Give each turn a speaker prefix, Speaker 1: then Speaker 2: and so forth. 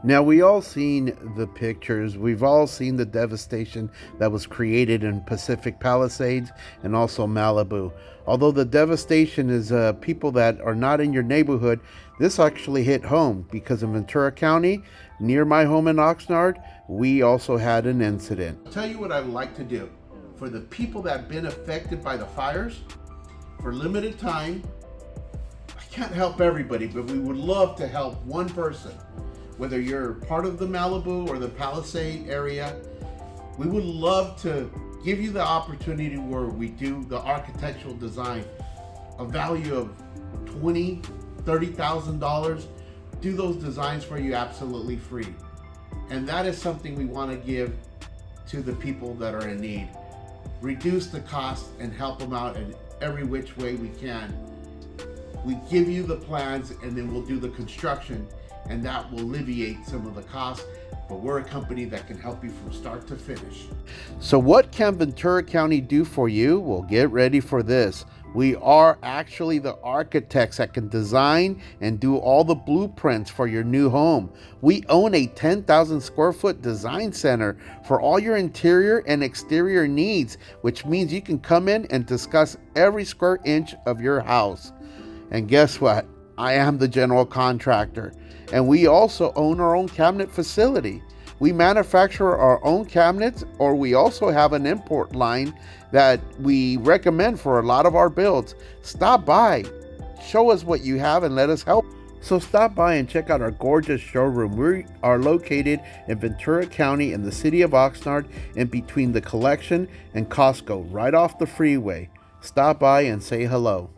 Speaker 1: Now, we all seen the pictures. We've all seen the devastation that was created in Pacific Palisades and also Malibu. Although the devastation is people that are not in your neighborhood, this actually hit home because in Ventura County, near my home in Oxnard, we also had an incident. I'll tell you what I would like to do. For the people that have been affected by the fires, for limited time, I can't help everybody, but we would love to help one person. Whether you're part of the Malibu or the Palisade area, we would love to give you the opportunity where we do the architectural design, a value of $20,000, $30,000, do those designs for you absolutely free. And that is something we want to give to the people that are in need. Reduce the cost and help them out in every which way we can. We give you the plans and then we'll do the construction, and that will alleviate some of the costs, but we're a company that can help you from start to finish. So what can Ventura County do for you? Well, get ready for this. We are actually the architects that can design and do all the blueprints for your new home. We own a 10,000 square foot design center for all your interior and exterior needs, which means you can come in and discuss every square inch of your house. And guess what? I am the general contractor. And we also own our own cabinet facility. We manufacture our own cabinets, or we also have an import line that we recommend for a lot of our builds. Stop by, show us what you have, and let us help. So stop by and check out our gorgeous showroom. We are located in Ventura County in the city of Oxnard, in between the Collection and Costco, right off the freeway. Stop by and say hello.